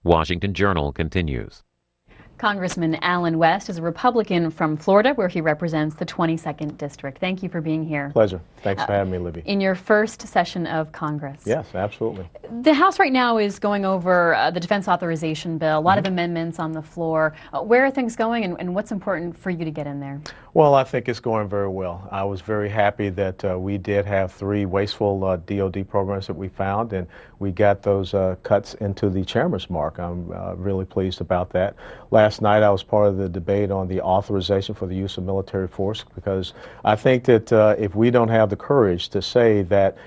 Washington Journal continues. Congressman Allen West is a Republican from Florida, where he represents the 22nd District. Thank you for being here. Pleasure. Thanks for having me, Libby. In your first session of Congress. Yes, absolutely. The House right now is going over the Defense Authorization Bill, a lot of amendments on the floor. Where are things going, and what's important for you to get in there? Well, I think it's going very well. I was very happy that we did have 3 wasteful DOD programs that we found, and we got those cuts into the chairman's mark. I'm really pleased about that. Last night I was part of the debate on the authorization for the use of military force, because I think that if we don't have the courage to say that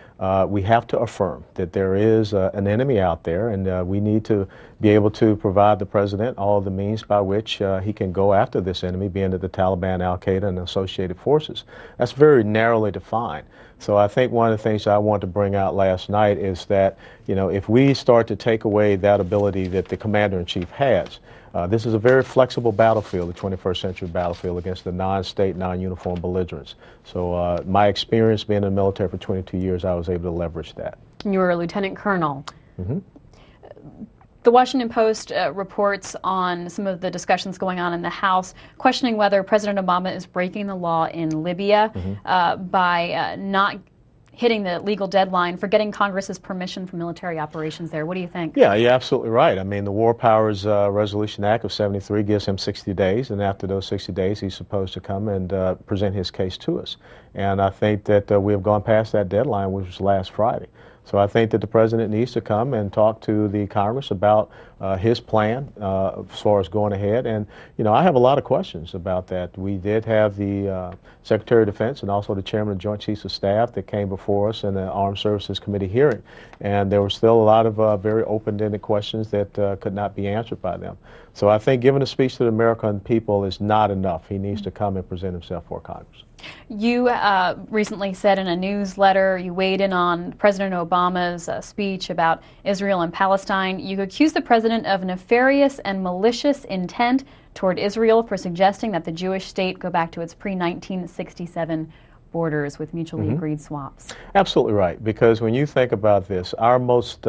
we have to affirm that there is an enemy out there, and we need to be able to provide the president all of the means by which he can go after this enemy, being the Taliban, Al-Qaeda, and associated forces. That's very narrowly defined. So I think one of the things I want to bring out last night is that, you know, if we start to take away that ability that the commander-in-chief has, this is a very flexible battlefield, the 21st century battlefield, against the non-state, non-uniform belligerents. So my experience being in the military for 22 years, I was able to leverage that. You were a lieutenant colonel. The Washington Post reports on some of the discussions going on in the House, questioning whether President Obama is breaking the law in Libya by not hitting the legal deadline for getting Congress's permission for military operations there. What do you think? Yeah, you're absolutely right. I mean, the War Powers Resolution Act of '73 gives him 60 days, and after those 60 days, he's supposed to come and present his case to us. And I think that we have gone past that deadline, which was last Friday. So I think that the president needs to come and talk to the Congress about his plan as far as going ahead. And, you know, I have a lot of questions about that. We did have the Secretary of Defense and also the Chairman of Joint Chiefs of Staff that came before us in the Armed Services Committee hearing. And there were still a lot of very open-ended questions that could not be answered by them. So I think giving a speech to the American people is not enough. He needs to come and present himself for Congress. You recently said in a newsletter, you weighed in on President Obama's speech about Israel and Palestine. You accused the president of nefarious and malicious intent toward Israel for suggesting that the Jewish state go back to its pre-1967 borders with mutually agreed swaps. Absolutely right, because when you think about this, our most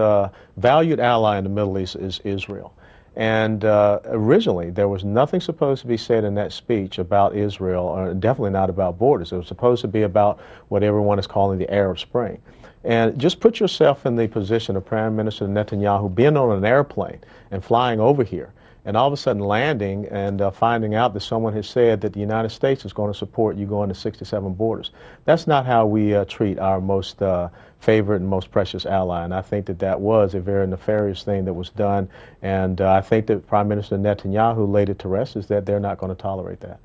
valued ally in the Middle East is Israel. And originally, there was nothing supposed to be said in that speech about Israel, or definitely not about borders. It was supposed to be about what everyone is calling the Arab Spring. And just put yourself in the position of Prime Minister Netanyahu being on an airplane and flying over here, and all of a sudden landing and finding out that someone has said that the United States is going to support you going to 67 borders. That's not how we treat our most favorite and most precious ally, and I think that that was a very nefarious thing that was done, and I think that Prime Minister Netanyahu laid it to rest is that they're not going to tolerate that.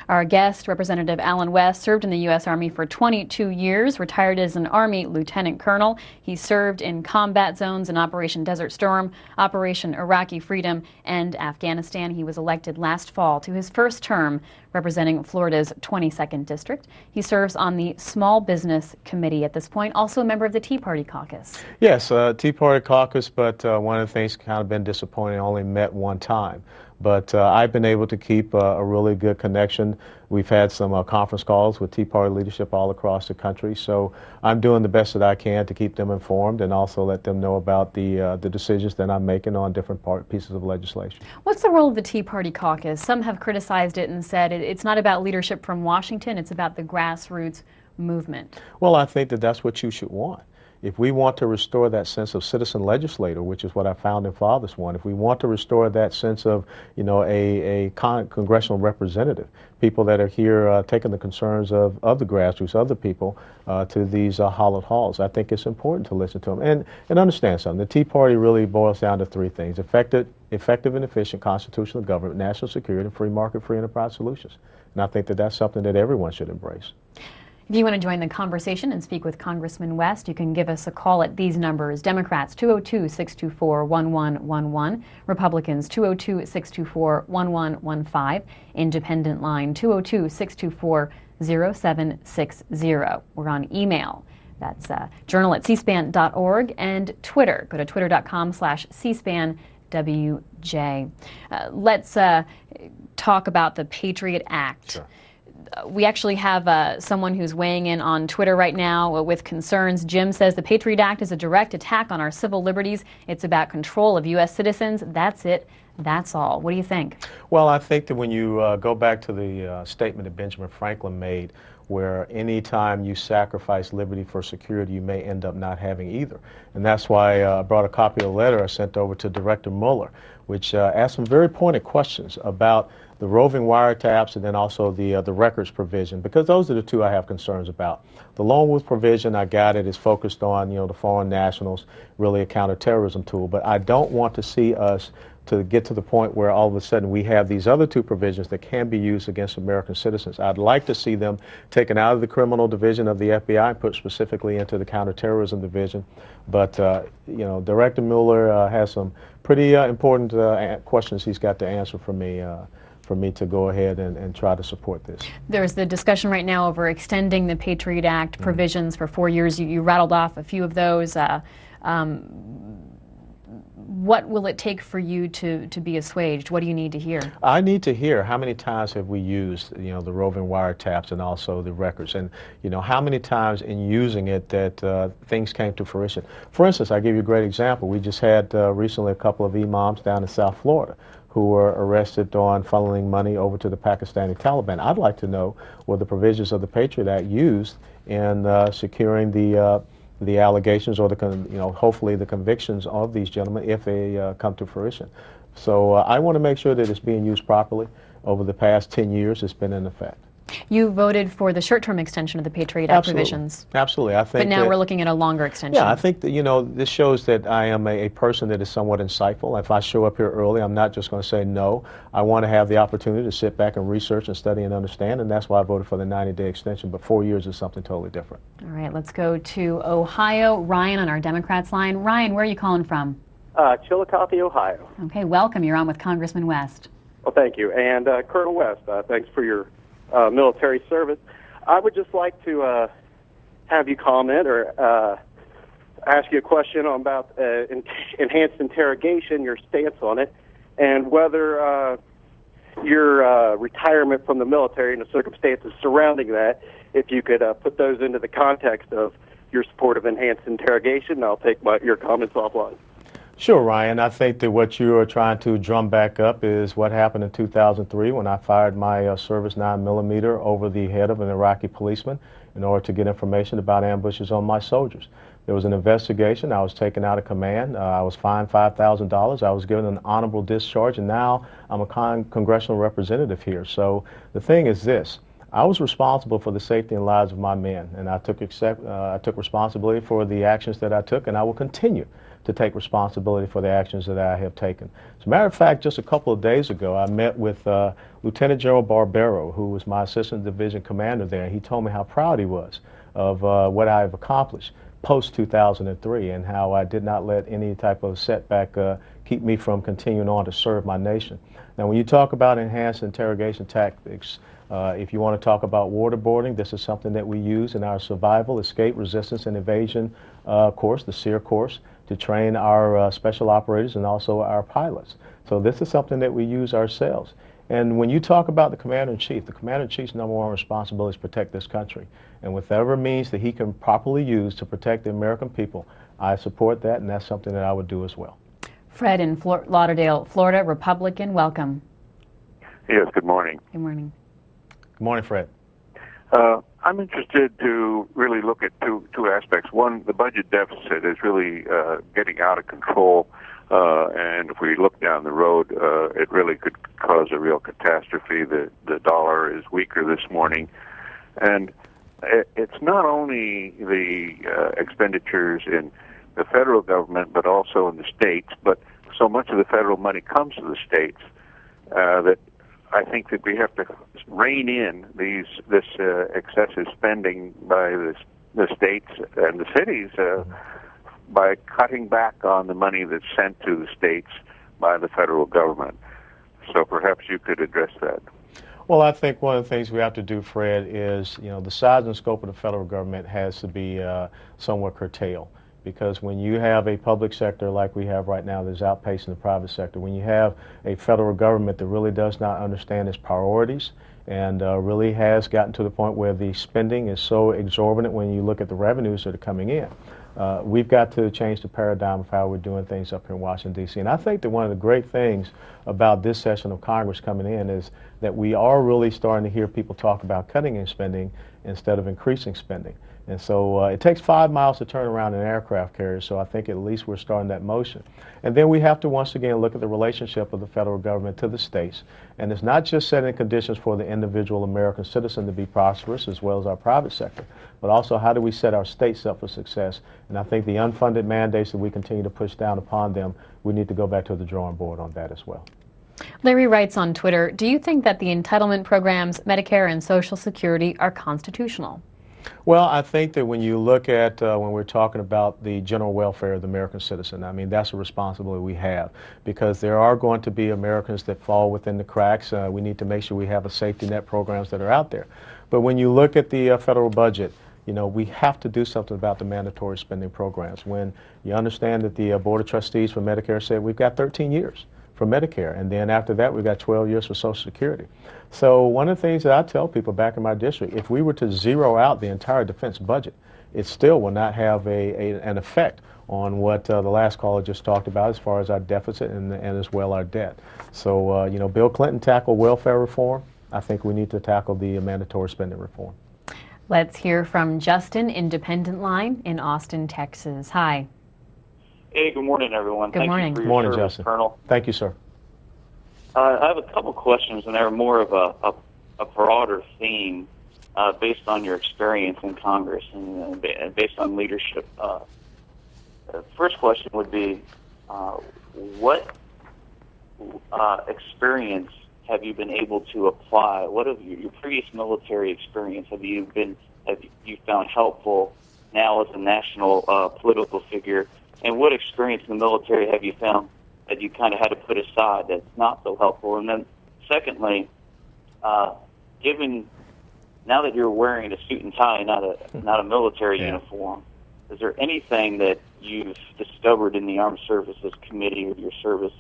Our guest, Representative Allen West, served in the U.S. Army for 22 years, retired as an Army lieutenant colonel. He served in combat zones in Operation Desert Storm, Operation Iraqi Freedom, and Afghanistan. He was elected last fall to his first term representing Florida's 22nd District. He serves on the Small Business Committee at this point, also a member of the Tea Party Caucus. Yes, Tea Party Caucus, but one of the things kind of been disappointing, I only met one time. But I've been able to keep a really good connection. We've had some conference calls with Tea Party leadership all across the country. So I'm doing the best that I can to keep them informed and also let them know about the decisions that I'm making on different pieces of legislation. What's the role of the Tea Party Caucus? Some have criticized it and said it's not about leadership from Washington, it's about the grassroots movement. Well, I think that that's what you should want. If we want to restore that sense of citizen legislator, which is what our founding fathers want, if we want to restore that sense of, you know, a congressional representative, people that are here taking the concerns of the grassroots, of the people, to these hallowed halls, I think it's important to listen to them. And understand something, the Tea Party really boils down to 3 things: effective and efficient constitutional government, national security, and free market, free enterprise solutions. And I think that that's something that everyone should embrace. If you want to join the conversation and speak with Congressman West, you can give us a call at these numbers. Democrats, 202-624-1111. Republicans, 202-624-1115. Independent line, 202-624-0760. We're on email. That's journal@cspan.org, and Twitter. Go to twitter.com/cspanwj. Let's talk about the Patriot Act. Sure. we actually have someone who's weighing in on Twitter right now with concerns. Jim says the Patriot Act is a direct attack on our civil liberties. It's about control of U.S. citizens. That's it. That's all. What do you think? Well, I think that when you go back to the statement that Benjamin Franklin made, where any time you sacrifice liberty for security, you may end up not having either. And that's why I brought a copy of the letter I sent over to Director Mueller, which asked some very pointed questions about the roving wiretaps and then also the records provision, because those are the two I have concerns about. The lone wolf provision, I got it, is focused on, the foreign nationals, really a counterterrorism tool, but I don't want to see us to get to the point where all of a sudden we have these other two provisions that can be used against American citizens. I'd like to see them taken out of the criminal division of the FBI and put specifically into the counterterrorism division. But, Director Mueller has some pretty important questions he's got to answer for me to go ahead and try to support this. There's the discussion right now over extending the Patriot Act provisions for 4 years. You rattled off a few of those. What will it take for you to be assuaged? What do you need to hear? I need to hear how many times have we used, the roving wiretaps and also the records, and how many times in using it that things came to fruition. For instance, I'll give you a great example. We just had recently a couple of imams down in South Florida who were arrested on funneling money over to the Pakistani Taliban. I'd like to know were the provisions of the Patriot Act used in securing the allegations or hopefully the convictions of these gentlemen if they come to fruition. So I want to make sure that it's being used properly. Over the past 10 years, it's been in effect. You voted for the short-term extension of the Patriot Act provisions. Absolutely. I think but now we're looking at a longer extension. Yeah, I think that, this shows that I am a person that is somewhat insightful. If I show up here early, I'm not just going to say no. I want to have the opportunity to sit back and research and study and understand, and that's why I voted for the 90-day extension. But 4 years is something totally different. All right, let's go to Ohio. Ryan on our Democrats line. Ryan, where are you calling from? Chillicothe, Ohio. Okay, welcome. You're on with Congressman West. Well, thank you. And Colonel West, thanks for your military service. I would just like to have you comment or ask you a question about enhanced interrogation, your stance on it, and whether your retirement from the military and the circumstances surrounding that, if you could put those into the context of your support of enhanced interrogation, and I'll take your comments offline. Sure, Ryan. I think that what you are trying to drum back up is what happened in 2003 when I fired my service 9mm over the head of an Iraqi policeman in order to get information about ambushes on my soldiers. There was an investigation. I was taken out of command. I was fined $5,000. I was given an honorable discharge, and now I'm a congressional representative here. So the thing is this. I was responsible for the safety and lives of my men, and I took responsibility for the actions that I took, and I will continue to take responsibility for the actions that I have taken. As a matter of fact, just a couple of days ago, I met with Lieutenant General Barbero, who was my assistant division commander there, and he told me how proud he was of what I have accomplished post-2003 and how I did not let any type of setback keep me from continuing on to serve my nation. Now, when you talk about enhanced interrogation tactics, if you want to talk about waterboarding, this is something that we use in our survival, escape, resistance, and evasion course, the SEER course, to train our special operators and also our pilots. So this is something that we use ourselves. And when you talk about the Commander-in-Chief, the Commander-in-Chief's #1 responsibility is to protect this country. And whatever means that he can properly use to protect the American people, I support that, and that's something that I would do as well. Fred in Lauderdale, Florida, Republican, welcome. Yes, good morning. Good morning. Good morning, Fred. I'm interested to really look at two aspects. One, the budget deficit is really getting out of control, and if we look down the road, it really could cause a real catastrophe. The dollar is weaker this morning, and it's not only the expenditures in the federal government, but also in the states, but so much of the federal money comes to the states that I think that we have to rein in this excessive spending by the states and the cities by cutting back on the money that's sent to the states by the federal government. So perhaps you could address that. Well, I think one of the things we have to do, Fred, is, the size and scope of the federal government has to be somewhat curtailed. Because when you have a public sector like we have right now that's outpacing the private sector, when you have a federal government that really does not understand its priorities and really has gotten to the point where the spending is so exorbitant when you look at the revenues that are coming in. We've got to change the paradigm of how we're doing things up here in Washington, D.C. And I think that one of the great things about this session of Congress coming in is that we are really starting to hear people talk about cutting in spending instead of increasing spending. And so it takes 5 miles to turn around an aircraft carrier, so I think at least we're starting that motion. And then we have to once again look at the relationship of the federal government to the states. And it's not just setting conditions for the individual American citizen to be prosperous as well as our private sector, but also how do we set our states up for success. And I think the unfunded mandates that we continue to push down upon them, we need to go back to the drawing board on that as well. Larry writes on Twitter, do you think that the entitlement programs, Medicare and Social Security, are constitutional? Well, I think that when you look at when we're talking about the general welfare of the American citizen, I mean, that's a responsibility we have, because there are going to be Americans that fall within the cracks. We need to make sure we have a safety net programs that are out there. But when you look at the federal budget, you know, we have to do something about the mandatory spending programs. When you understand that the Board of Trustees for Medicare said we've got 13 years for Medicare, and then after that we've got 12 years for Social Security. So one of the things that I tell people back in my district, if we were to zero out the entire defense budget, it still will not have an effect on what the last caller just talked about as far as our deficit and as well our debt. So, you know, Bill Clinton tackled welfare reform. I think we need to tackle the mandatory spending reform. Let's hear from Justin, Independent Line in Austin, Texas. Hi. Hey, good morning, everyone. Good morning. Thank you for Good morning, your service, Justin. Colonel. Thank you, sir. I have a couple questions, and they're more of a broader theme based on your experience in Congress and based on leadership. The first question would be, what experience have you been able to apply? What of your previous military experience have you found helpful now as a national political figure? And what experience in the military have you found that you kind of had to put aside that's not so helpful? And then secondly, given now that you're wearing a suit and tie, not a military uniform, is there anything that you've discovered in the Armed Services Committee or your service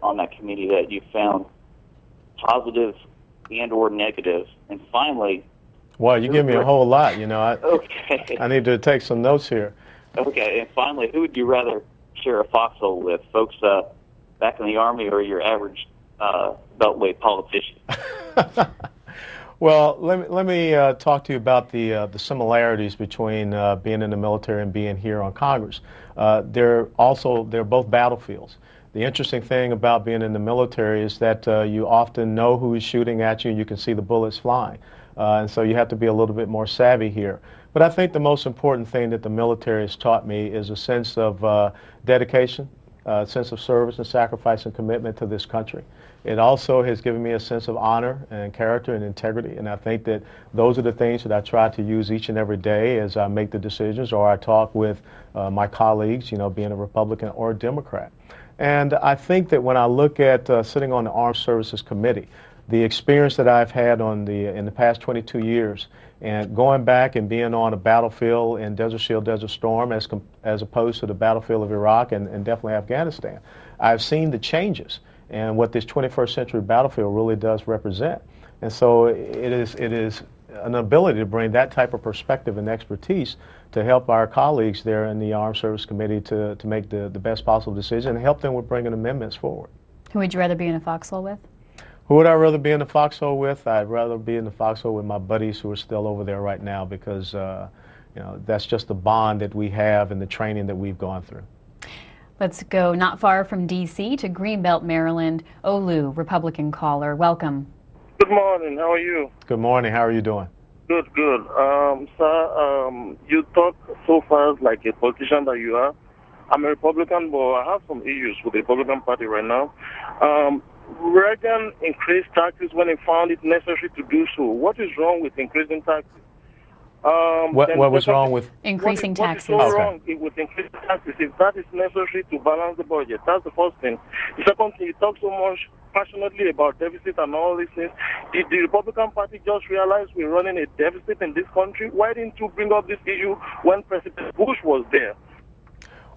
on that committee that you found positive and or negative? And finally... Well, you give me a whole lot, you know. Okay. I need to take some notes here. Okay, and finally, who would you rather share a foxhole with, folks back in the Army or your average Beltway politician? Well, let me talk to you about the similarities between being in the military and being here on Congress. They're both battlefields. The interesting thing about being in the military is that you often know who is shooting at you and you can see the bullets flying. And so you have to be a little bit more savvy here. But I think the most important thing that the military has taught me is a sense of dedication, a sense of service and sacrifice and commitment to this country. It also has given me a sense of honor and character and integrity, and I think that those are the things that I try to use each and every day as I make the decisions or I talk with my colleagues, you know, being a Republican or a Democrat. And I think that when I look at sitting on the Armed Services Committee, the experience that I've had in the past 22 years, and going back and being on a battlefield in Desert Shield, Desert Storm, as opposed to the battlefield of Iraq and definitely Afghanistan, I've seen the changes and what this 21st century battlefield really does represent. And so it is an ability to bring that type of perspective and expertise to help our colleagues there in the Armed Services Committee to make the best possible decision and help them with bringing amendments forward. Who would you rather be in a foxhole with? Who would I rather be in the foxhole with? I'd rather be in the foxhole with my buddies who are still over there right now because you know, that's just the bond that we have and the training that we've gone through. Let's go not far from D.C. to Greenbelt, Maryland. Olu, Republican caller. Welcome. Good morning. How are you? Good morning. How are you doing? Good, good. Sir, you talk so fast like a politician that you are. I'm a Republican, but I have some issues with the Republican Party right now. Reagan increased taxes when he found it necessary to do so. What is wrong with increasing taxes? What was wrong with increasing taxes? What is so wrong with increasing taxes if that is necessary to balance the budget? That's the first thing. The second thing, you talk so much passionately about deficit and all these things. Did the Republican Party just realize we're running a deficit in this country? Why didn't you bring up this issue when President Bush was there?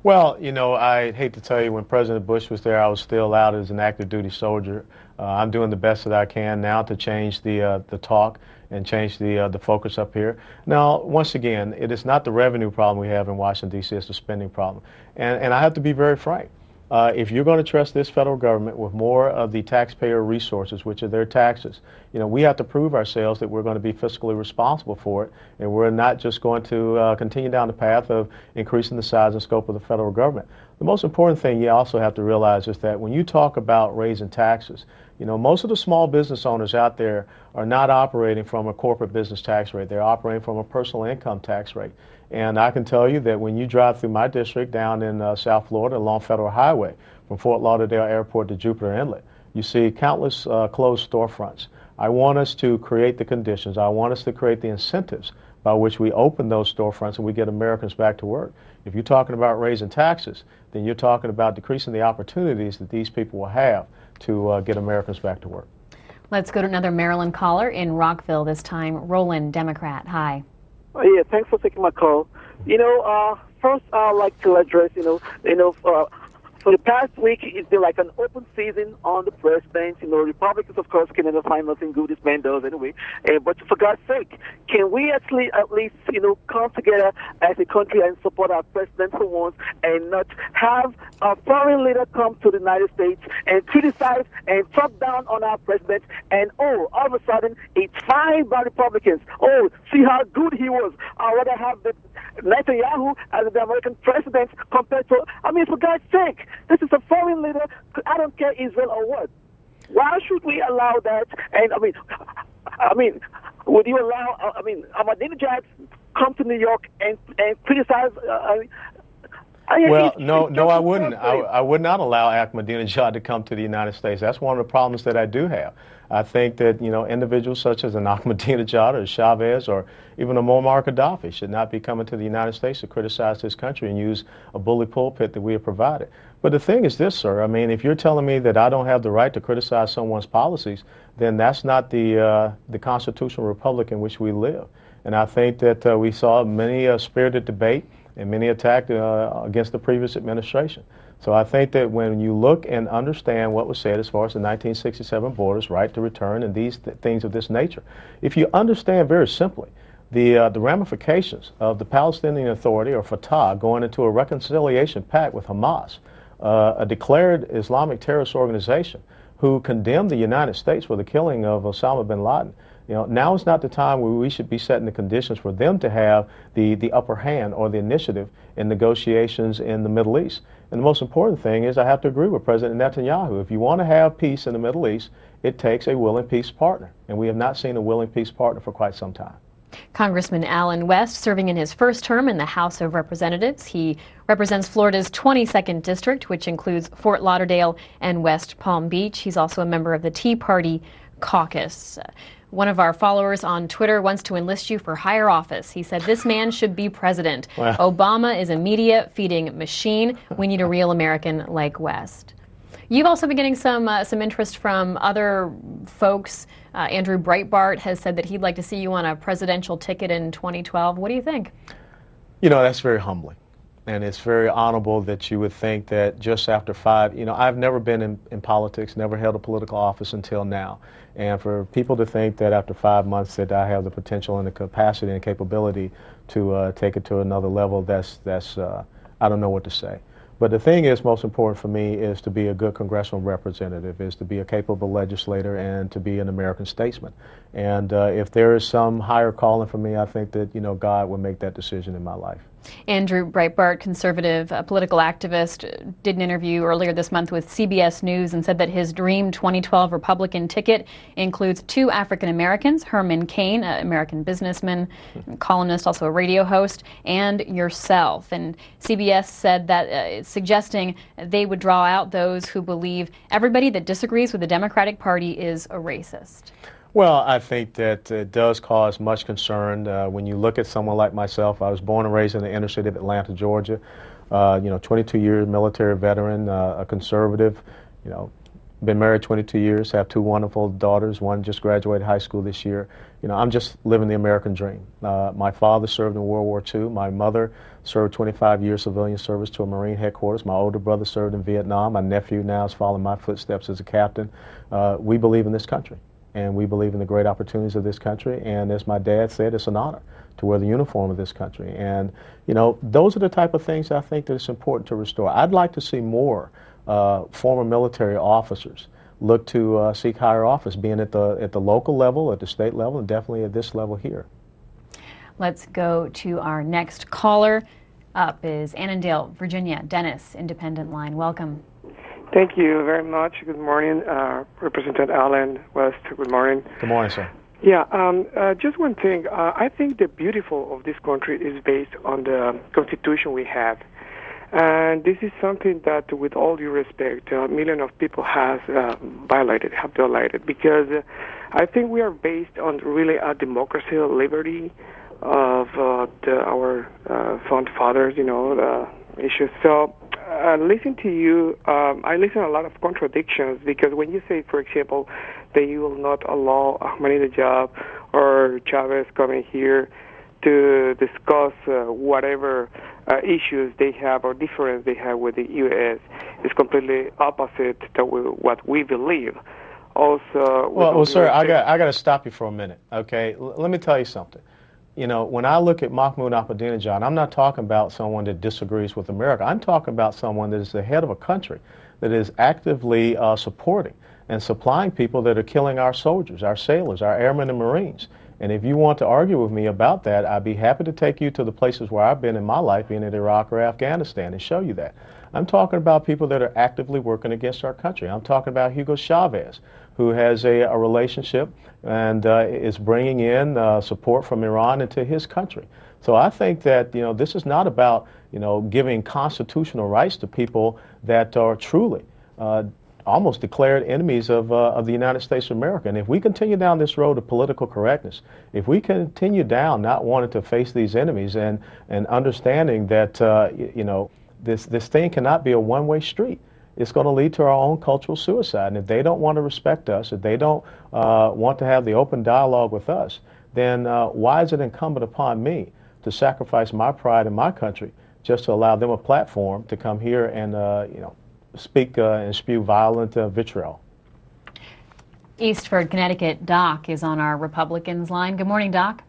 Well, you know, I hate to tell you, when President Bush was there, I was still out as an active duty soldier. I'm doing the best that I can now to change the talk and change the focus up here. Now, once again, it is not the revenue problem we have in Washington, D.C., it's the spending problem. And I have to be very frank. If you're going to trust this federal government with more of the taxpayer resources, which are their taxes, you know, we have to prove ourselves that we're going to be fiscally responsible for it, and we're not just going to continue down the path of increasing the size and scope of the federal government. The most important thing you also have to realize is that when you talk about raising taxes, you know, most of the small business owners out there are not operating from a corporate business tax rate. They're operating from a personal income tax rate. And I can tell you that when you drive through my district down in South Florida along Federal Highway from Fort Lauderdale Airport to Jupiter Inlet, you see countless closed storefronts. I want us to create the conditions. I want us to create the incentives by which we open those storefronts and we get Americans back to work. If you're talking about raising taxes, then you're talking about decreasing the opportunities that these people will have to get Americans back to work. Let's go to another Maryland caller in Rockville, this time Roland, Democrat. Hi. Oh, yeah, thanks for taking my call. You know, first I'd like to address, for the past week, it's been like an open season on the president. You know, Republicans, of course, can never find nothing good this man does anyway. But for God's sake, can we at least, come together as a country and support our president for once and not have a foreign leader come to the United States and criticize and talk down on our president and, all of a sudden, it's fine by Republicans. Oh, see how good he was. I'd rather have the Netanyahu as the American president compared to, for God's sake, this is a foreign leader. I don't care Israel or what. Why should we allow that? And would you allow, Ahmadinejad come to New York and criticize? Well, no, I wouldn't. I would not allow Ahmadinejad to come to the United States. That's one of the problems that I do have. I think that, individuals such as an Ahmadinejad or Chavez or even a Muammar Gaddafi should not be coming to the United States to criticize this country and use a bully pulpit that we have provided. But the thing is this, sir. If you're telling me that I don't have the right to criticize someone's policies, then that's not the constitutional republic in which we live. And I think that we saw many spirited debate and many attacked against the previous administration. So I think that when you look and understand what was said as far as the 1967 borders, right to return, and these things of this nature, if you understand very simply the ramifications of the Palestinian Authority, or Fatah, going into a reconciliation pact with Hamas, a declared Islamic terrorist organization who condemned the United States for the killing of Osama bin Laden, now is not the time where we should be setting the conditions for them to have the upper hand or the initiative in negotiations in the Middle East. And the most important thing is I have to agree with President Netanyahu. If you want to have peace in the Middle East, it takes a willing peace partner. And we have not seen a willing peace partner for quite some time. Congressman Allen West, serving in his first term in the House of Representatives. He represents Florida's 22nd District, which includes Fort Lauderdale and West Palm Beach. He's also a member of the Tea Party caucus. One of our followers on Twitter wants to enlist you for higher office. He said, this man should be president. Wow. Obama is a media-feeding machine. We need a real American like West. You've also been getting some interest from other folks. Andrew Breitbart has said that he'd like to see you on a presidential ticket in 2012. What do you think? That's very humbling. And it's very honorable that you would think that just after I've never been in politics, never held a political office until now. And for people to think that after 5 months that I have the potential and the capacity and capability to take it to another level, that's I don't know what to say. But the thing is, most important for me is to be a good congressional representative, is to be a capable legislator, and to be an American statesman. And if there is some higher calling for me, I think that, God will make that decision in my life. Andrew Breitbart, conservative political activist, did an interview earlier this month with CBS News and said that his dream 2012 Republican ticket includes 2 African Americans, Herman Cain, an American businessman, columnist, also a radio host, and yourself. And CBS said that suggesting they would draw out those who believe everybody that disagrees with the Democratic Party is a racist. Well, I think that it does cause much concern when you look at someone like myself. I was born and raised in the inner city of Atlanta, Georgia. 22 years military veteran, a conservative, been married 22 years, have two wonderful daughters. One just graduated high school this year. You know, I'm just living the American dream. My father served in World War II. My mother served 25 years civilian service to a Marine headquarters. My older brother served in Vietnam. My nephew now is following my footsteps as a captain. We believe in this country, and we believe in the great opportunities of this country. And as my dad said, it's an honor to wear the uniform of this country. And, you know, those are the type of things I think that it's important to restore. I'd like to see more former military officers look to seek higher office, being at the local level, at the state level, and definitely at this level here. Let's go to our next caller. Up is Annandale, Virginia. Dennis, Independent Line. Welcome. Thank you very much. Good morning, Representative Allen West. Good morning. Good morning, sir. Yeah, just one thing. I think the beautiful of this country is based on the Constitution we have. And this is something that, with all due respect, millions of people have violated, because I think we are based on really a democracy, a liberty of our founding fathers, you know, the issues. So, listen to you, I listen to a lot of contradictions, because when you say, for example, that you will not allow Ahmadinejad or Chavez coming here to discuss whatever issues they have or difference they have with the U.S. is completely opposite to what we believe. Also, well, sir, I got to stop you for a minute, okay? Let me tell you something. You know, when I look at Mahmoud Ahmadinejad, I'm not talking about someone that disagrees with America. I'm talking about someone that is the head of a country that is actively supporting and supplying people that are killing our soldiers, our sailors, our airmen and Marines. And if you want to argue with me about that, I'd be happy to take you to the places where I've been in my life, being in Iraq or Afghanistan, and show you that. I'm talking about people that are actively working against our country. I'm talking about Hugo Chavez, who has a relationship and is bringing in support from Iran into his country. So I think that, you know, this is not about, you know, giving constitutional rights to people that are truly almost declared enemies of the United States of America. And if we continue down this road of political correctness, if we continue down not wanting to face these enemies and understanding that, you know, this thing cannot be a one-way street, it's going to lead to our own cultural suicide. And if they don't want to respect us, if they don't want to have the open dialogue with us, then why is it incumbent upon me to sacrifice my pride in my country just to allow them a platform to come here and, you know, speak and spew violent vitriol? Eastford, Connecticut. Doc is on our Republicans line. Good morning, Doc.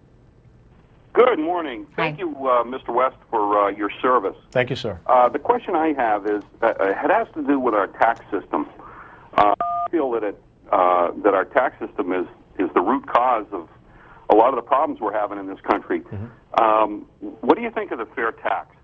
Good morning. Thank you, Mr. West, for your service. Thank you, sir. The question I have is, it has to do with our tax system. I feel that that our tax system is the root cause of a lot of the problems we're having in this country. Mm-hmm. What do you think of the fair tax?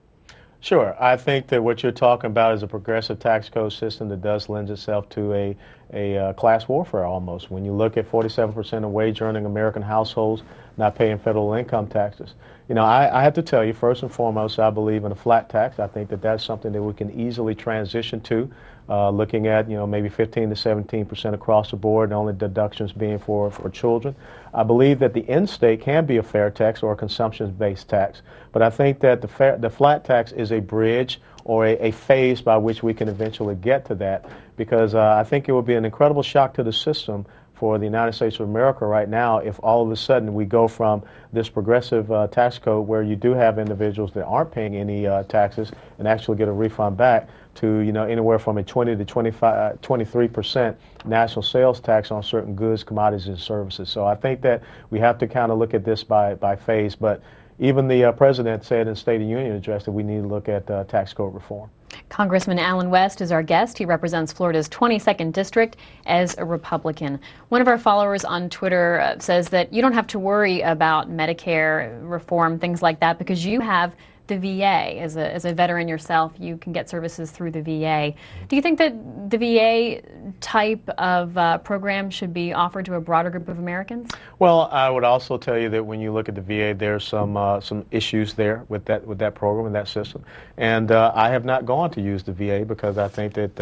Sure. I think that what you're talking about is a progressive tax code system that does lend itself to a class warfare almost. When you look at 47% of wage-earning American households not paying federal income taxes. You know, I have to tell you, first and foremost, I believe in a flat tax. I think that that's something that we can easily transition to, looking at, you know, maybe 15 to 17% across the board, the only deductions being for children. I believe that the end state can be a fair tax or a consumption-based tax, but I think that the flat tax is a bridge or a phase by which we can eventually get to that, because I think it would be an incredible shock to the system for the United States of America right now if all of a sudden we go from this progressive tax code where you do have individuals that aren't paying any taxes and actually get a refund back to, you know, anywhere from a 20 to 23% national sales tax on certain goods, commodities, and services. So I think that we have to kind of look at this by phase. But even the president said in State of the Union address that we need to look at tax code reform. Congressman Allen West is our guest. He represents Florida's 22nd District as a Republican. One of our followers on Twitter says that you don't have to worry about Medicare reform, things like that, because you have the VA. As a veteran yourself, you can get services through the VA. Do you think that the VA type of program should be offered to a broader group of Americans? Well, I would also tell you that when you look at the VA, there's some issues there with that program and that system. And I have not gone to use the VA because I think that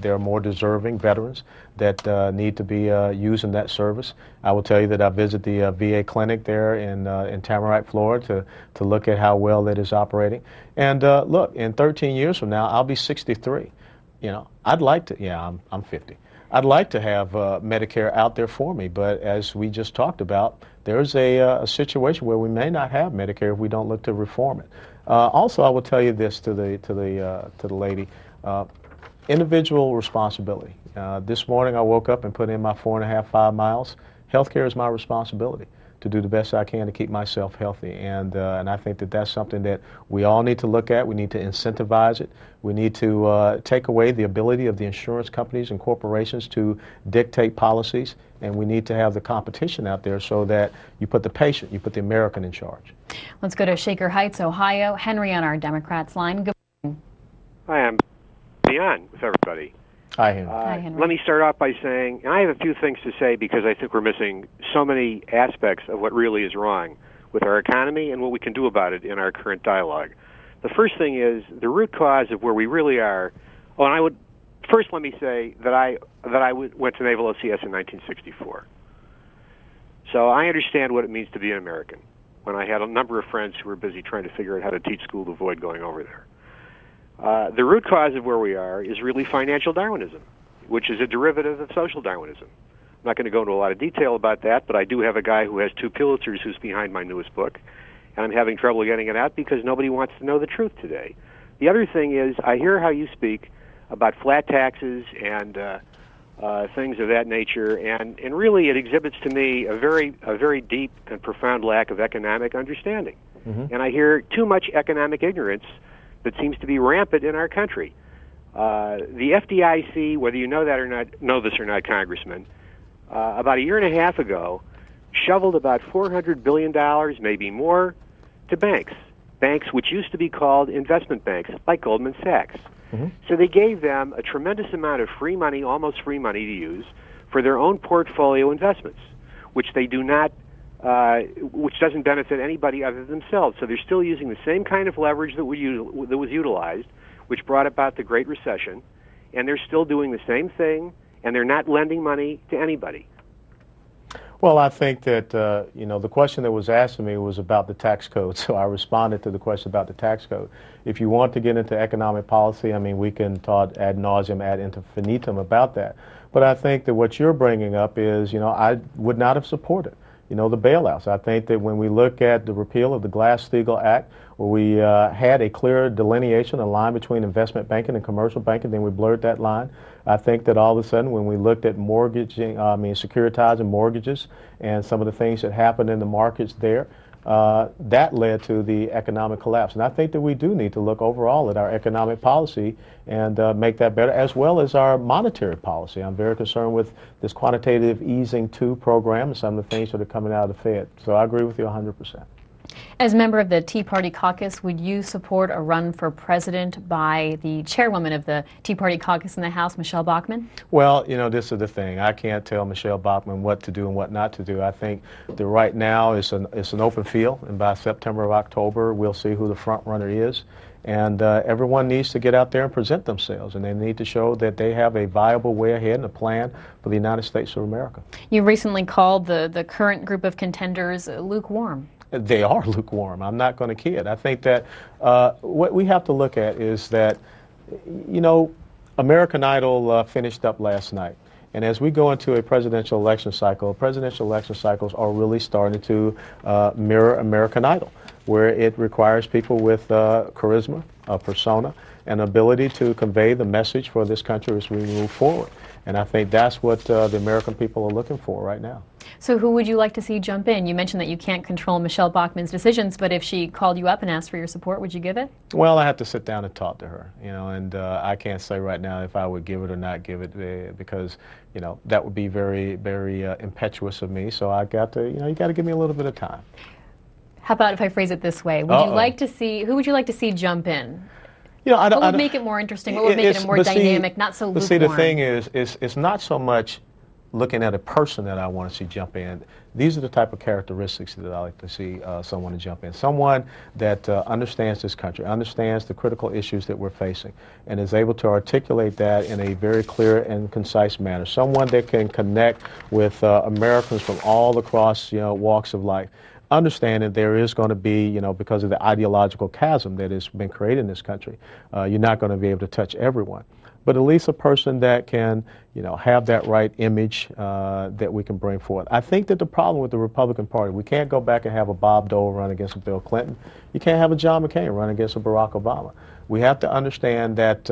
there are more deserving veterans that need to be using that service. I will tell you that I visit the VA clinic there in Tamarack, Florida, to look at how well that is operating. And look, in 13 years from now, I'll be 63. You know, I'd like to. Yeah, I'm 50. I'd like to have Medicare out there for me, but as we just talked about, there's a situation where we may not have Medicare if we don't look to reform it. Also, I will tell you this to the lady: individual responsibility. This morning, I woke up and put in my 4.5, 5 miles. Healthcare is my responsibility to do the best I can to keep myself healthy, and I think that that's something that we all need to look at. We need to incentivize it. We need to take away the ability of the insurance companies and corporations to dictate policies, and we need to have the competition out there so that you put the patient, you put the American in charge. Let's go to Shaker Heights, Ohio. Henry on our Democrats line. Good morning. Hi, I'm beyond with everybody. Hi, Henry. Hi, Henry. Let me start off by saying, and I have a few things to say because I think we're missing so many aspects of what really is wrong with our economy and what we can do about it in our current dialogue. The first thing is the root cause of where we really are. Oh, and I would first let me say that I went to Naval OCS in 1964. So I understand what it means to be an American when I had a number of friends who were busy trying to figure out how to teach school to avoid going over there. The root cause of where we are is really financial Darwinism, which is a derivative of social Darwinism. I'm not going to go into a lot of detail about that, but I do have a guy who has 2 Pulitzers who's behind my newest book, and I'm having trouble getting it out because nobody wants to know the truth today. The other thing is I hear how you speak about flat taxes and things of that nature, and really it exhibits to me a very deep and profound lack of economic understanding. Mm-hmm. And I hear too much economic ignorance that seems to be rampant in our country. The FDIC, whether you know that or not, know this or not, Congressman, about 1.5 years ago, shoveled about $400 billion, maybe more, to banks which used to be called investment banks, like Goldman Sachs. Mm-hmm. So they gave them a tremendous amount of free money, almost free money to use, for their own portfolio investments, which they do not which doesn't benefit anybody other than themselves. So they're still using the same kind of leverage that was utilized, which brought about the Great Recession, and they're still doing the same thing, and they're not lending money to anybody. Well, I think that, the question that was asked of me was about the tax code, so I responded to the question about the tax code. If you want to get into economic policy, I mean, we can talk ad nauseum, ad infinitum about that. But I think that what you're bringing up is, I would not have supported the bailouts. I think that when we look at the repeal of the Glass-Steagall Act, where we had a clear delineation, a line between investment banking and commercial banking, then we blurred that line. I think that all of a sudden when we looked at securitizing mortgages and some of the things that happened in the markets there, that led to the economic collapse. And I think that we do need to look overall at our economic policy and make that better, as well as our monetary policy. I'm very concerned with this quantitative easing 2 program and some of the things that are coming out of the Fed. So I agree with you 100%. As a member of the Tea Party caucus, would you support a run for president by the chairwoman of the Tea Party caucus in the House, Michelle Bachmann? Well, this is the thing. I can't tell Michelle Bachmann what to do and what not to do. I think that right now it's an open field, and by September or October, we'll see who the front runner is. And everyone needs to get out there and present themselves, and they need to show that they have a viable way ahead and a plan for the United States of America. You recently called the current group of contenders lukewarm. They are lukewarm. I'm not going to kid. I think that what we have to look at is that, American Idol finished up last night. And as we go into a presidential election cycle, presidential election cycles are really starting to mirror American Idol, where it requires people with charisma, a persona, and ability to convey the message for this country as we move forward. And I think that's what the American people are looking for right now. So who would you like to see jump in? You mentioned that you can't control Michelle Bachmann's decisions, but if she called you up and asked for your support, would you give it? Well, I have to sit down and talk to her, and I can't say right now if I would give it or not give it because, that would be very, very impetuous of me. So I got to, you got to give me a little bit of time. How about if I phrase it this way? Would you like to see, who would you like to see jump in? What would make it more interesting? What would make it a more dynamic, not so lukewarm? See, the thing is, it's not so much looking at a person that I want to see jump in. These are the type of characteristics that I like to see someone to jump in. Someone that understands this country, understands the critical issues that we're facing, and is able to articulate that in a very clear and concise manner. Someone that can connect with Americans from all across, walks of life. Understanding there is going to be, because of the ideological chasm that has been created in this country, you're not going to be able to touch everyone. but at least a person that can, have that right image that we can bring forth. I think that the problem with the Republican Party, we can't go back and have a Bob Dole run against a Bill Clinton. You can't have a John McCain run against a Barack Obama. We have to understand that,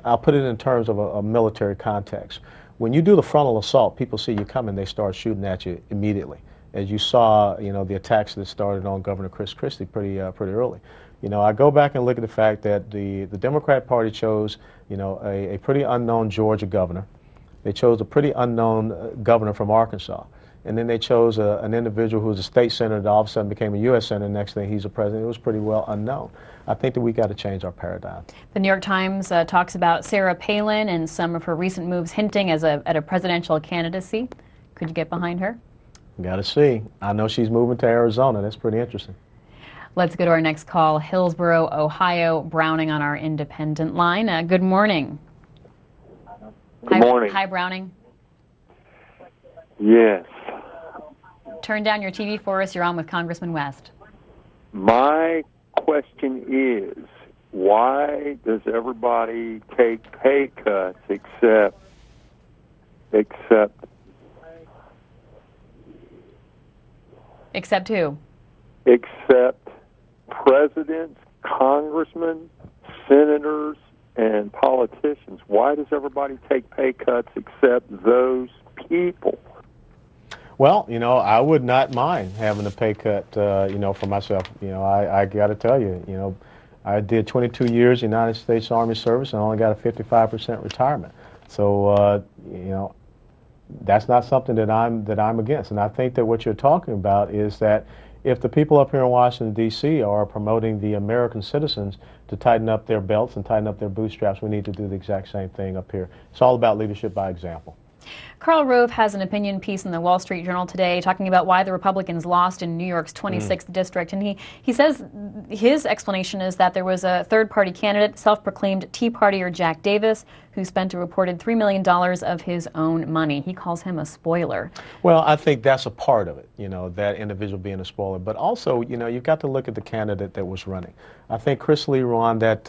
I'll put it in terms of a military context. When you do the frontal assault, people see you coming, they start shooting at you immediately. As you saw, the attacks that started on Governor Chris Christie pretty early. I go back and look at the fact that the Democrat Party chose, a pretty unknown Georgia governor. They chose a pretty unknown governor from Arkansas. And then they chose an individual who was a state senator that all of a sudden became a U.S. senator. Next thing, he's a president. It was pretty well unknown. I think that we got to change our paradigm. The New York Times talks about Sarah Palin and some of her recent moves hinting at a presidential candidacy. Could you get behind her? Got to see. I know she's moving to Arizona. That's pretty interesting. Let's go to our next call. Hillsboro, Ohio. Browning on our independent line. Good morning. Good morning. Hi, Browning. Yes. Turn down your TV for us. You're on with Congressman West. My question is, why does everybody take pay cuts except who? Except presidents, congressmen, senators, and politicians. Why does everybody take pay cuts except those people? Well, I would not mind having a pay cut, for myself. I got to tell you, I did 22 years United States Army service and only got a 55% retirement. So, that's not something that I'm against. And I think that what you're talking about is that if the people up here in Washington, D.C. are promoting the American citizens to tighten up their belts and tighten up their bootstraps, we need to do the exact same thing up here. It's all about leadership by example. Karl Rove has an opinion piece in the Wall Street Journal today talking about why the Republicans lost in New York's 26th district. And he says his explanation is that there was a third-party candidate, self-proclaimed Tea Partier Jack Davis, who spent a reported $3 million of his own money. He calls him a spoiler. Well, I think that's a part of it, that individual being a spoiler. But also, you've got to look at the candidate that was running. I think Chris Lee won that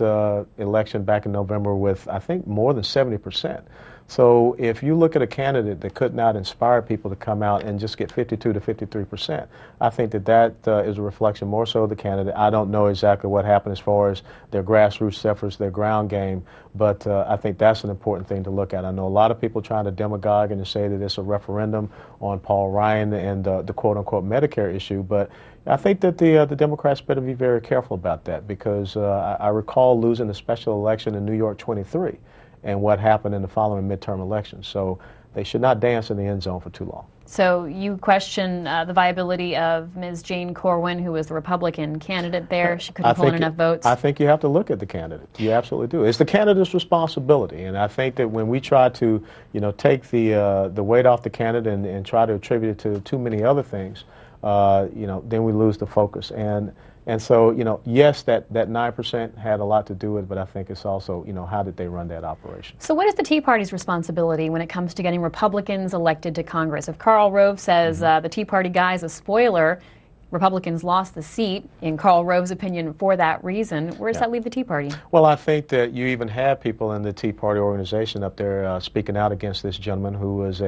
election back in November with, I think, more than 70%. So if you look at a candidate that could not inspire people to come out and just get 52 to 53%, I think that is a reflection more so of the candidate. I don't know exactly what happened as far as their grassroots efforts, their ground game, but I think that's an important thing to look at. I know a lot of people trying to demagogue and to say that it's a referendum on Paul Ryan and the quote-unquote Medicare issue, but I think that the Democrats better be very careful about that because I recall losing the special election in New York 23. And what happened in the following midterm elections. So they should not dance in the end zone for too long. So you question the viability of Ms. Jane Corwin, who was the Republican candidate there. She couldn't pull in enough votes. I think you have to look at the candidate. You absolutely do. It's the candidate's responsibility. And I think that when we try to, take the weight off the candidate and try to attribute it to too many other things, then we lose the focus. And so, yes, that 9% had a lot to do with it, but I think it's also, how did they run that operation? So what is the Tea Party's responsibility when it comes to getting Republicans elected to Congress? If Karl Rove says the Tea Party guy is a spoiler, Republicans lost the seat, in Karl Rove's opinion, for that reason, where does that leave the Tea Party? Well, I think that you even have people in the Tea Party organization up there speaking out against this gentleman who was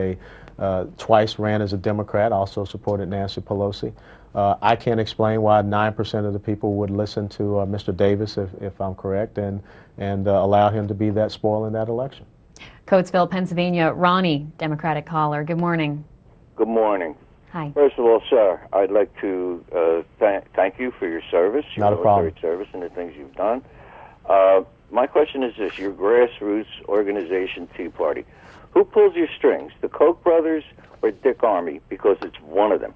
twice ran as a Democrat, also supported Nancy Pelosi. I can't explain why 9% of the people would listen to Mr. Davis, if I'm correct, and allow him to be that spoil in that election. Coatesville, Pennsylvania. Ronnie, Democratic caller. Good morning. Good morning. Hi. First of all, sir, I'd like to thank you for your service, your military service, and the things you've done. My question is this: your grassroots organization, Tea Party, who pulls your strings, the Koch brothers or Dick Armey? Because it's one of them.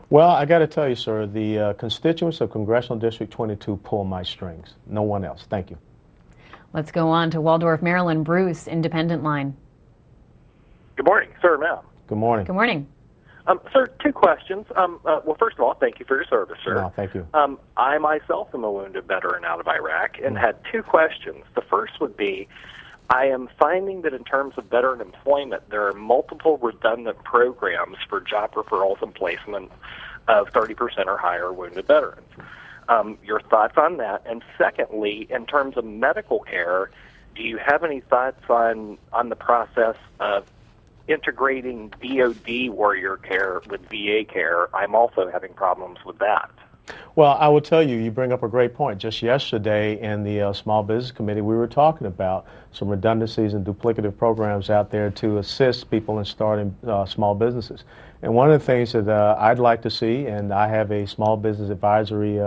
Well, I got to tell you, sir, the constituents of Congressional District 22 pull my strings. No one else. Thank you. Let's go on to Waldorf, Maryland. Bruce, Independent Line. Good morning, sir, ma'am. Good morning. Good morning. Sir, two questions. Well, first of all, thank you for your service, sir. No, thank you. I myself am a wounded veteran out of Iraq and had two questions. The first would be, I am finding that in terms of veteran employment, there are multiple redundant programs for job referrals and placement of 30% or higher wounded veterans. Your thoughts on that? And secondly, in terms of medical care, do you have any thoughts on the process of integrating DoD warrior care with VA care? I'm also having problems with that. Well, I will tell you, you bring up a great point. Just yesterday in the Small Business Committee, we were talking about some redundancies and duplicative programs out there to assist people in starting small businesses. And one of the things that I'd like to see, and I have a small business advisory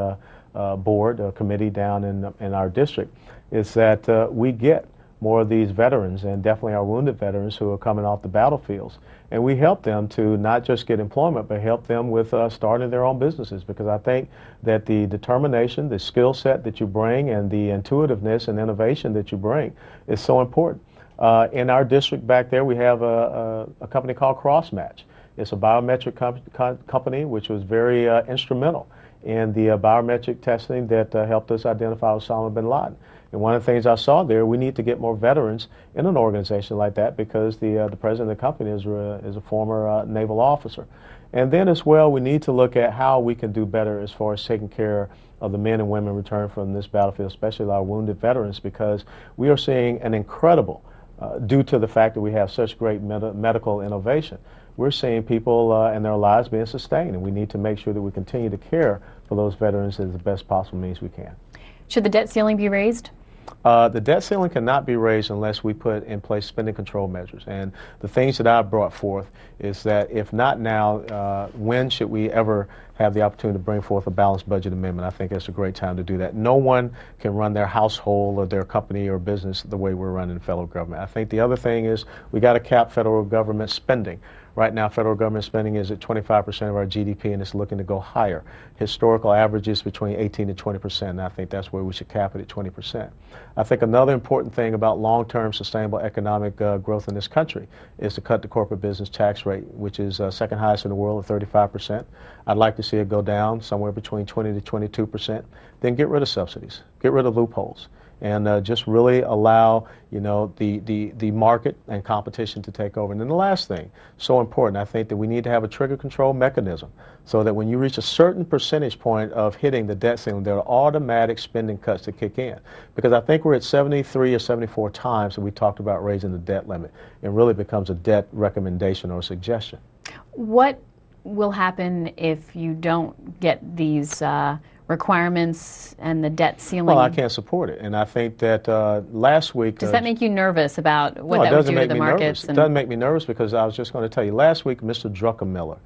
board, a committee down in our district, is that we get more of these veterans, and definitely our wounded veterans who are coming off the battlefields. And we help them to not just get employment, but help them with starting their own businesses, because I think that the determination, the skill set that you bring, and the intuitiveness and innovation that you bring is so important. In our district back there, we have a company called CrossMatch. It's a biometric company which was very instrumental in the biometric testing that helped us identify Osama bin Laden. And one of the things I saw there, we need to get more veterans in an organization like that, because the president of the company is a former naval officer. And then as well, we need to look at how we can do better as far as taking care of the men and women returned from this battlefield, especially our wounded veterans, because we are seeing an incredible, due to the fact that we have such great medical innovation, we're seeing people and their lives being sustained, and we need to make sure that we continue to care for those veterans as the best possible means we can. Should the debt ceiling be raised? The debt ceiling cannot be raised unless we put in place spending control measures. And the things that I've brought forth is that if not now, when should we ever have the opportunity to bring forth a balanced budget amendment? I think it's a great time to do that. No one can run their household or their company or business the way we're running federal government. I think the other thing is we got to cap federal government spending. Right now, federal government spending is at 25% of our GDP, and it's looking to go higher. Historical average is between 18 to 20%, and I think that's where we should cap it at 20%. I think another important thing about long-term sustainable economic growth in this country is to cut the corporate business tax rate, which is second highest in the world at 35%. I'd like to see it go down somewhere between 20 to 22%. Then get rid of subsidies, get rid of loopholes, and just really allow, you know, the market and competition to take over. And then the last thing, so important, I think that we need to have a trigger control mechanism so that when you reach a certain percentage point of hitting the debt ceiling, there are automatic spending cuts that kick in. Because I think we're at 73 or 74 times that we talked about raising the debt limit. It really becomes a debt recommendation or suggestion. What will happen if you don't get these requirements and the debt ceiling? Well, I can't support it, and I think that last week... Does that make you nervous about what that would do to the markets? It doesn't make me nervous, because I was just going to tell you, last week Mr. Druckenmiller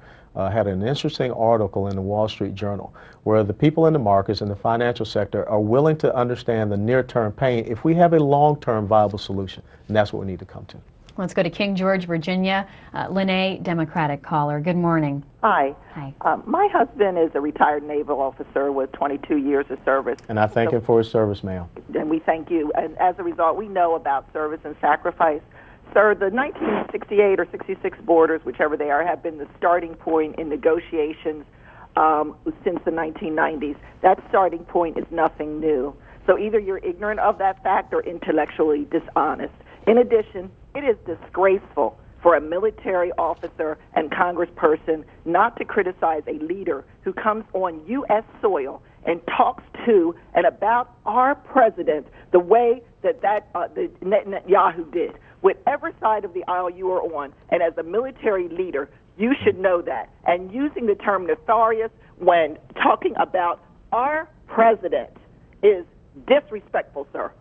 had an interesting article in the Wall Street Journal where the people in the markets and the financial sector are willing to understand the near-term pain if we have a long-term viable solution, and that's what we need to come to. Let's go to King George, Virginia. Lene, Democratic caller. Good morning. Hi. Hi. My husband is a retired naval officer with 22 years of service. And I thank him for his service, ma'am. And we thank you. And as a result, we know about service and sacrifice. Sir, the 1968 or 66 borders, whichever they are, have been the starting point in negotiations since the 1990s. That starting point is nothing new. So either you're ignorant of that fact or intellectually dishonest. In addition, it is disgraceful for a military officer and congressperson not to criticize a leader who comes on U.S. soil and talks to and about our president the way that Netanyahu did. Whatever side of the aisle you are on, and as a military leader, you should know that. And using the term nefarious when talking about our president is disrespectful, sir.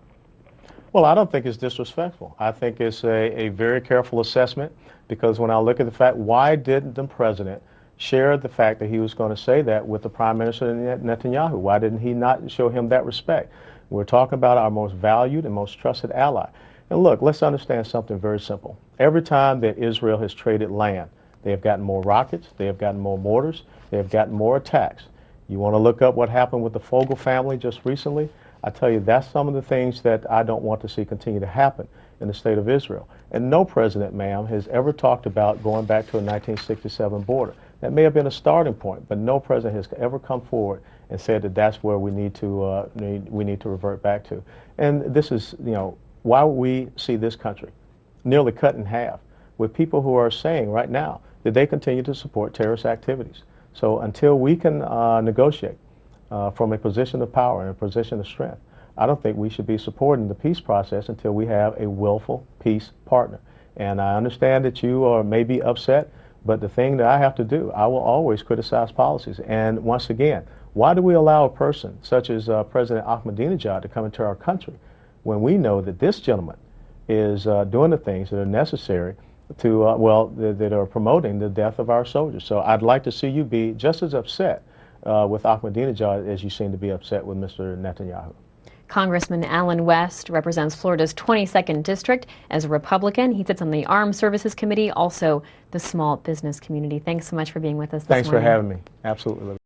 Well, I don't think it's disrespectful. I think it's a very careful assessment, because when I look at the fact, why didn't the president share the fact that he was going to say that with the Prime Minister Netanyahu? Why didn't he not show him that respect? We're talking about our most valued and most trusted ally. And look, let's understand something very simple. Every time that Israel has traded land, they have gotten more rockets, they have gotten more mortars, they have gotten more attacks. You want to look up what happened with the Fogel family just recently? I tell you, that's some of the things that I don't want to see continue to happen in the state of Israel. And no president, ma'am, has ever talked about going back to a 1967 border. That may have been a starting point, but no president has ever come forward and said that that's where we need to revert back to. And this is, you know, why we see this country nearly cut in half with people who are saying right now that they continue to support terrorist activities. So until we can negotiate from a position of power and a position of strength, I don't think we should be supporting the peace process until we have a willful peace partner. And I understand that you are maybe upset, but the thing that I have to do, I will always criticize policies. And once again, why do we allow a person such as President Ahmadinejad to come into our country when we know that this gentleman is doing the things that are necessary to, that are promoting the death of our soldiers? So I'd like to see you be just as upset with Ahmadinejad as you seem to be upset with Mr. Netanyahu. Congressman Allen West represents Florida's 22nd District as a Republican. He sits on the Armed Services Committee, also the small business community. Thanks so much for being with us this morning. Thanks for having me. Absolutely.